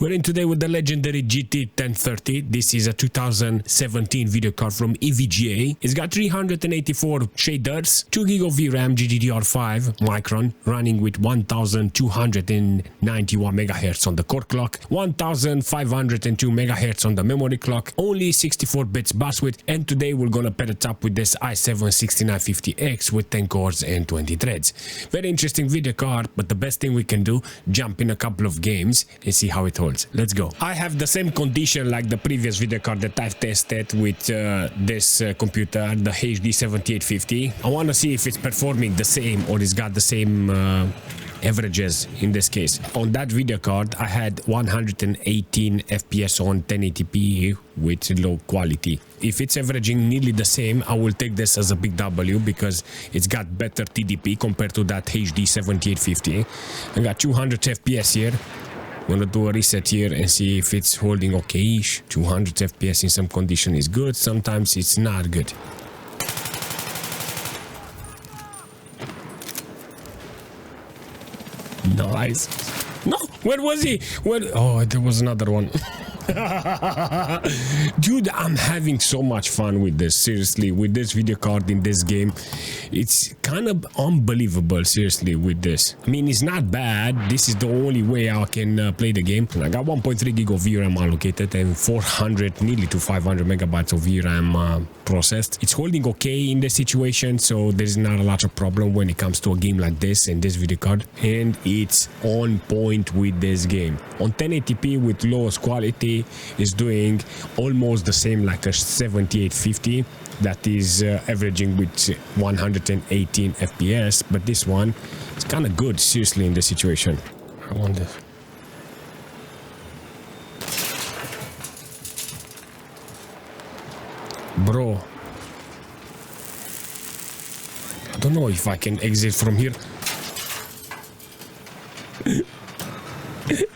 We're in today with the legendary GT 1030. This is a 2017 video card from EVGA. It's got 384 shaders, 2 GB of VRAM, GDDR5 Micron, running with 1291 MHz on the core clock, 1502 MHz on the memory clock, only 64 bits bus width, and today we're gonna pair it up with this i7-6950X with 10 cores and 20 threads. Very interesting video card, but the best thing we can do, jump in a couple of games and see how it holds. Let's go. I have the same condition like the previous video card that I've tested with this computer, the HD 7850. I want to see if it's performing the same or it's got the same averages in this case. On that video card I had 118 FPS on 1080p with low quality. If it's averaging nearly the same, I will take this as a big W because it's got better TDP compared to that HD 7850. I got 200 FPS here. I'm gonna do a reset here and see if it's holding okay-ish. 200 FPS in some condition is good, sometimes it's not good. Nice. No, where was he? Where? Oh, there was another one. Dude, I'm having so much fun with this, seriously, with this video card in this game. It's kind of unbelievable, seriously, with this. I mean, it's not bad. This is the only way I can play the game. I got 1.3 GB of VRAM allocated and 400, nearly to 500 megabytes of VRAM processed. It's holding okay in this situation, so there's not a lot of problem when it comes to a game like this and this video card. And it's on point with this game. On 1080p with lowest quality, is doing almost the same like a 7850 that is averaging with 118 FPS, but this one is kind of good, seriously, in the situation. I wonder. Bro, I don't know if I can exit from here.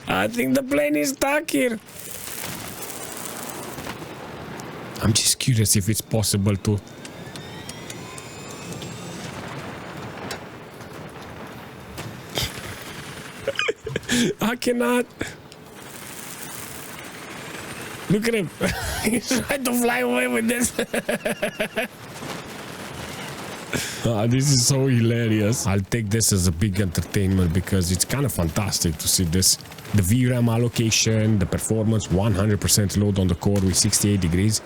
I think the plane is stuck here. I'm just curious if it's possible to... I cannot. Look at him. He's trying to fly away with this. This is so hilarious. I'll take this as a big entertainment because it's kind of fantastic to see this. The VRAM allocation, the performance, 100% load on the core with 68 degrees.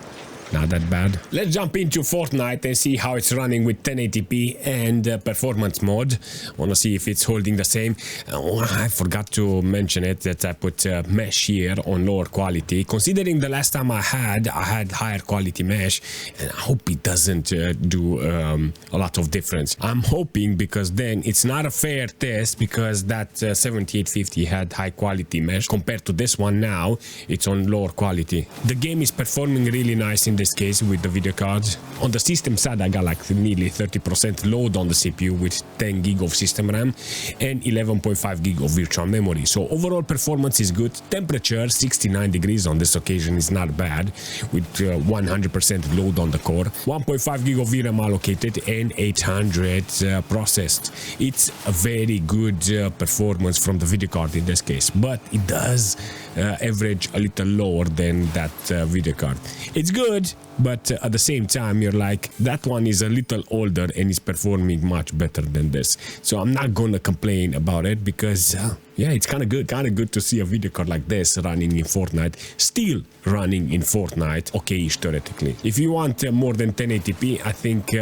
Not that bad. Let's jump into Fortnite and see how it's running with 1080p and performance mode. Want to see if it's holding the same. I forgot to mention it that I put mesh here on lower quality. Considering the last time I had higher quality mesh, and I hope it doesn't do a lot of difference. I'm hoping because then it's not a fair test because that 7850 had high quality mesh compared to this one now. It's on lower quality. The game is performing really nice in this case with the video cards. On the system side I got like nearly 30% load on the CPU with 10 GB of system RAM and 11.5 GB of virtual memory. So overall performance is good. Temperature 69 degrees on this occasion is not bad with 100% load on the core. 1.5 GB of VRAM allocated and 800 processed. It's a very good performance from the video card in this case, but it does average a little lower than that video card. It's good, but at the same time you're like, that one is a little older and is performing much better than this. So I'm not gonna complain about it because yeah, it's kind of good to see a video card like this running in Fortnite, still running in Fortnite, okay-ish theoretically. If you want more than 1080p, I think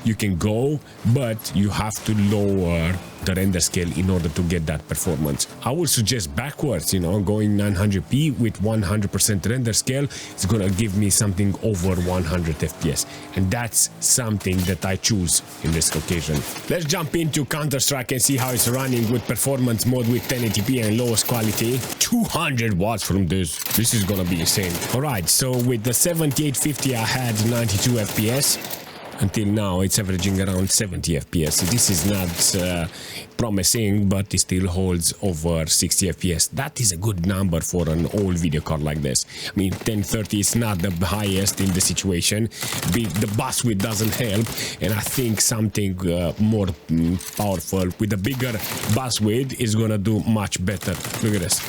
you can go, but you have to lower the render scale in order to get that performance. I would suggest backwards, you know, going 900p with 100% render scale. It's gonna give me something over 100 FPS, and that's something that I choose in this occasion. Let's jump into Counter-Strike and see how it's running with performance mode with 1080p and lowest quality. 200 watts from this. This is gonna be insane. Alright, so with the 7850 I had 92 FPS. Until now it's averaging around 70 FPS. This is not promising, but it still holds over 60 FPS. That is a good number for an old video card like this. I mean, 1030 is not the highest in the situation. The bus width doesn't help, and I think something more powerful with a bigger bus width is gonna do much better. Look at this.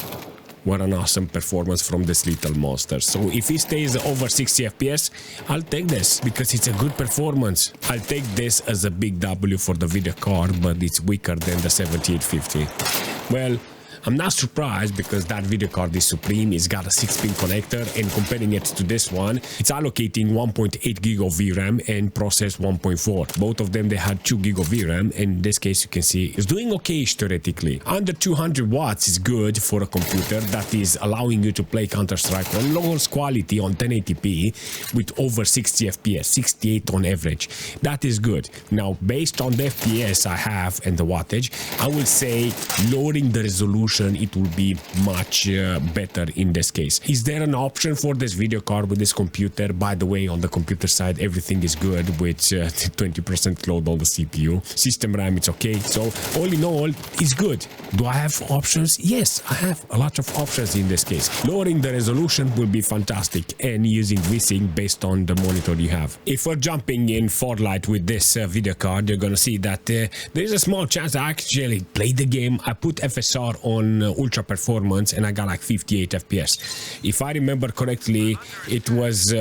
what an awesome performance from this little monster. So if it stays over 60 FPS, I'll take this because it's a good performance. I'll take this as a big W for the video card, but it's weaker than the 7850. Well, I'm not surprised because that video card is supreme. It's got a 6-pin connector, and comparing it to this one, it's allocating 1.8 gig of VRAM and process 1.4. Both of them, they had 2 gig of VRAM, and in this case you can see it's doing okay theoretically. Under 200 watts is good for a computer that is allowing you to play Counter-Strike on lowest quality on 1080p with over 60 FPS, 68 on average. That is good. Now, based on the FPS I have and the wattage, I will say lowering the resolution, it will be much better in this case. Is there an option for this video card with this computer? By the way, on the computer side, everything is good with 20% load on the CPU. System RAM, it's okay. So all in all, it's good. Do I have options? Yes, I have a lot of options in this case. Lowering the resolution will be fantastic, and using VSync based on the monitor you have. If we're jumping in Farlight with this video card, you're gonna see that there is a small chance I actually play the game. I put FSR on ultra performance and I got like 58 FPS. If I remember correctly, it was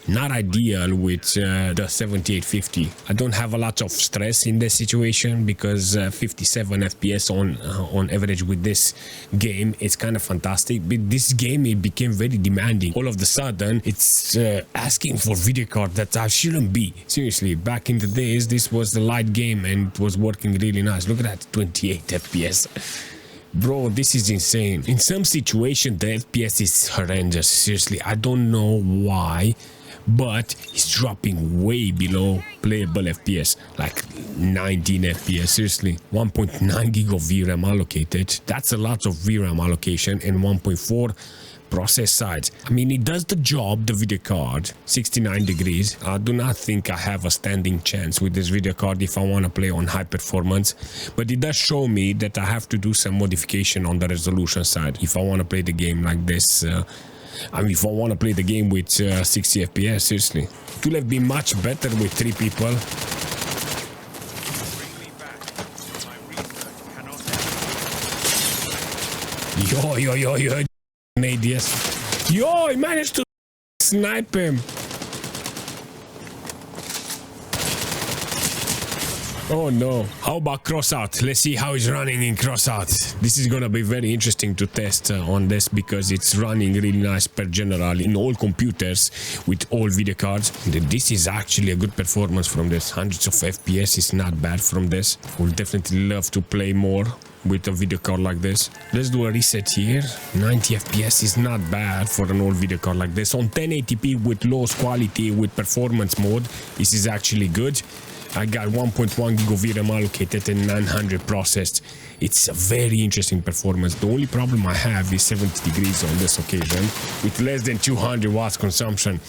not ideal with the 7850. I don't have a lot of stress in this situation because 57 FPS on average with this game is kind of fantastic. But this game, it became very demanding. All of a sudden, it's asking for video card that I shouldn't be. Seriously, back in the days, this was the light game and it was working really nice. Look at that, 28 FPS. Bro, this is insane. In some situation, the FPS is horrendous. Seriously, I don't know why, but it's dropping way below playable FPS, like 19 FPS. Seriously, 1.9 gig of VRAM allocated. That's a lot of VRAM allocation, and 1.4 process sides. I mean, it does the job, the video card, 69 degrees. I do not think I have a standing chance with this video card if I want to play on high performance, but it does show me that I have to do some modification on the resolution side if I want to play the game like this. I mean, if I want to play the game with 60 FPS, seriously. It would have been much better with 3 people. Yo. Yes. Yo, I managed to snipe him. Oh no. How about Crossout? Let's see how it's running in Crossout. This is gonna be very interesting to test on this because it's running really nice per general in all computers with all video cards. This is actually a good performance from this. Hundreds of FPS is not bad from this. We'll definitely love to play more with a video card like this. Let's do a reset here. 90 FPS is not bad for an old video card like this. On 1080p with lowest quality with performance mode, this is actually good. I got 1.1 gig of VRAM allocated and 900 processed. It's a very interesting performance. The only problem I have is 70 degrees on this occasion with less than 200 watts consumption.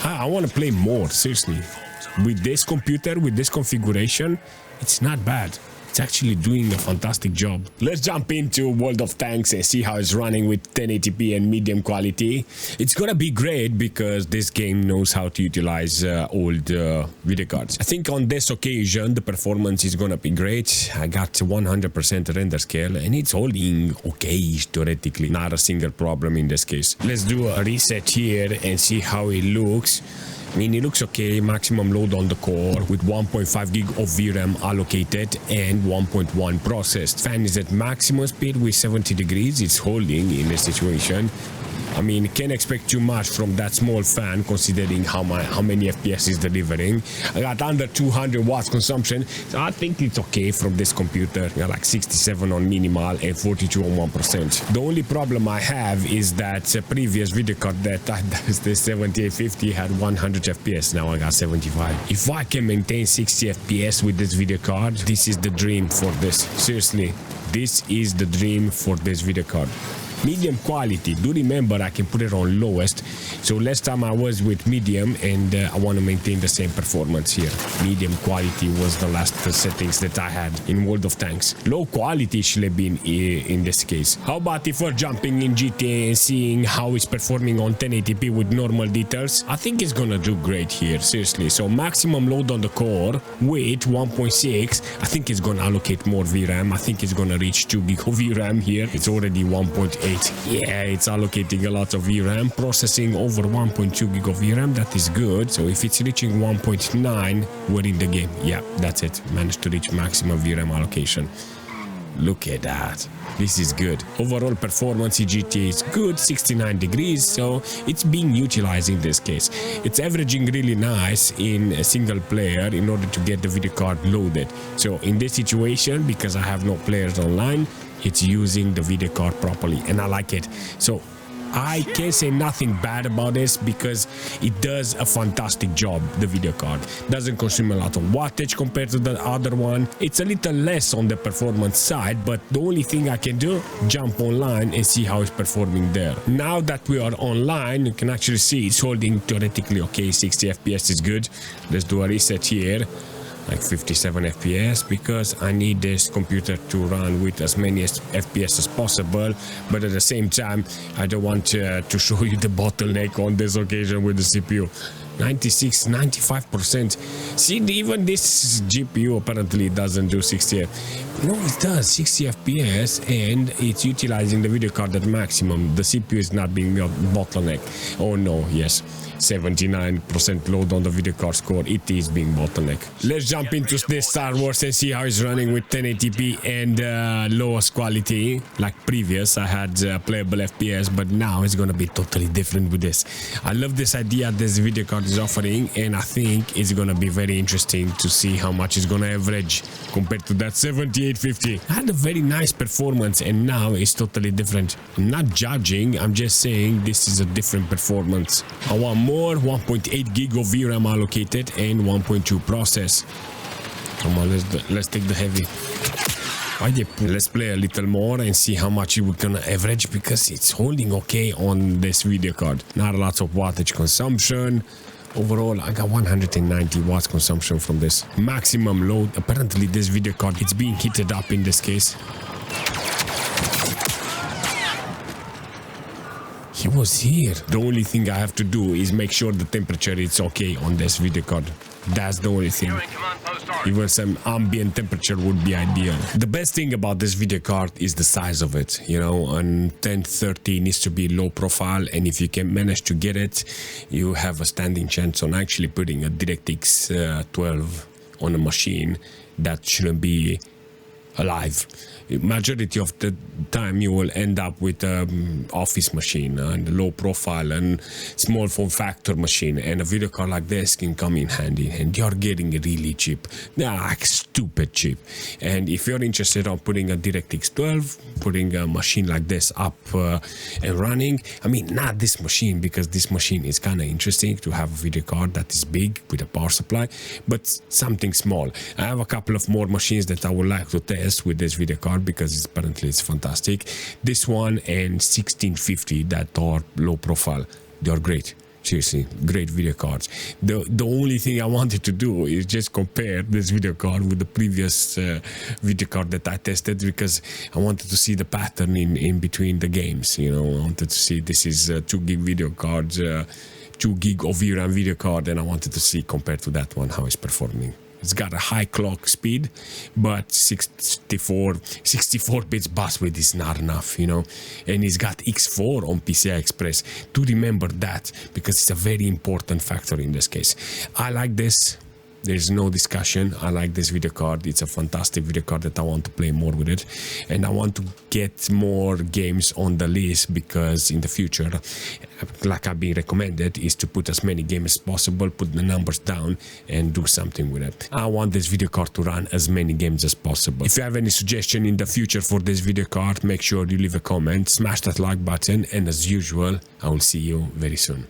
I want to play more, seriously. With this computer, with this configuration, it's not bad. It's actually doing a fantastic job. Let's jump into World of Tanks and see how it's running with 1080p and medium quality. It's gonna be great because this game knows how to utilize old video cards. I think on this occasion the performance is gonna be great. I got 100% render scale and it's holding okay theoretically. Not a single problem in this case. Let's do a reset here and see how it looks. I mean, it looks okay. Maximum load on the core with 1.5 gig of VRAM allocated and 1.1 processed. Fan is at maximum speed with 70 degrees. It's holding in this situation. I mean, can't expect too much from that small fan considering how many FPS is delivering. I got under 200 watts consumption, so I think it's okay from this computer. I got like 67 on minimal and 42 on 1%. The only problem I have is that previous video card that the 7850 had 100 FPS. Now I got 75. If I can maintain 60 FPS with this video card, this is the dream for this. Seriously, this is the dream for this video card. Medium quality, do remember I can put it on lowest, so last time I was with medium and I want to maintain the same performance here. Medium quality was the last settings that I had in World of Tanks. Low quality should have been in this case. How about if we're jumping in GTA and seeing how it's performing on 1080p with normal details? I think it's gonna do great here, seriously. So maximum load on the core with 1.6, I think it's gonna allocate more VRAM. I think it's gonna reach 2 gig of VRAM here. It's already 1.8 Yeah, it's allocating a lot of VRAM, processing over 1.2 gig of VRAM. That is good. So if it's reaching 1.9, we're in the game. Yeah, that's it. Managed to reach maximum VRAM allocation. Look at that. This is good. Overall performance in GT is good, 69 degrees, so it's being utilized in this case. It's averaging really nice in a single player in order to get the video card loaded. So in this situation, because I have no players online, it's using the video card properly, and I like it. So I can't say nothing bad about this because it does a fantastic job. The video card doesn't consume a lot of wattage compared to the other one. It's a little less on the performance side, but the only thing I can do, jump online and see how it's performing there. Now that we are online, you can actually see it's holding theoretically okay. 60 FPS is good. Let's do a reset here, like 57 FPS, because I need this computer to run with as many FPS as possible, but at the same time I don't want to show you the bottleneck on this occasion with the CPU. 96-95%. See, even this GPU apparently doesn't do 60 FPS. No, it does 60 FPS, and it's utilizing the video card at maximum. The CPU is not being a bottleneck. Oh no, yes, 79% load on the video card score. It is being bottleneck. Let's jump into this Star Wars and see how it's running with 1080p and lowest quality. Like previous, I had playable FPS, but now it's gonna be totally different with this. I love this idea this video card is offering, and I think it's gonna be very interesting to see how much it's gonna average compared to that 7850. I had a very nice performance, and now it's totally different. I'm not judging, I'm just saying this is a different performance. I want more. 1.8 gig of VRAM allocated and 1.2 process. Come on, let's take the heavy. Let's play a little more and see how much we're gonna average, because it's holding okay on this video card. Not lots of wattage consumption. Overall, I got 190 watts consumption from this. Maximum load. Apparently this video card, it's being heated up in this case. He was here. The only thing I have to do is make sure the temperature is okay on this video card. That's the only thing. Even some ambient temperature would be ideal. The best thing about this video card is the size of it. You know, an 1030 needs to be low profile, and if you can manage to get it, you have a standing chance on actually putting a DirectX 12 on a machine that shouldn't be alive. Majority of the time you will end up with an office machine and low profile and small form factor machine, and a video card like this can come in handy, and you're getting really cheap. They're like stupid cheap. And if you're interested on putting a DirectX 12, putting a machine like this up and running, I mean, not this machine, because this machine is kind of interesting to have a video card that is big with a power supply, but something small. I have a couple of more machines that I would like to test with this video card, because apparently it's fantastic. This one and 1650 that are low profile, they are great. Seriously, great video cards. The only thing I wanted to do is just compare this video card with the previous video card that I tested, because I wanted to see the pattern in between the games. You know, I wanted to see, this is 2 gig video cards, 2 gig of VRAM video card, and I wanted to see compared to that one how it's performing. It's got a high clock speed, but 64 bits bus width is not enough, you know. And it's got X4 on PCI Express. To remember that, because it's a very important factor in this case. I like this. There's no discussion. I like this video card. It's a fantastic video card that I want to play more with it. And I want to get more games on the list, because in the future, like I've been recommended, is to put as many games as possible, put the numbers down and do something with it. I want this video card to run as many games as possible. If you have any suggestion in the future for this video card, make sure you leave a comment, smash that like button, and as usual, I will see you very soon.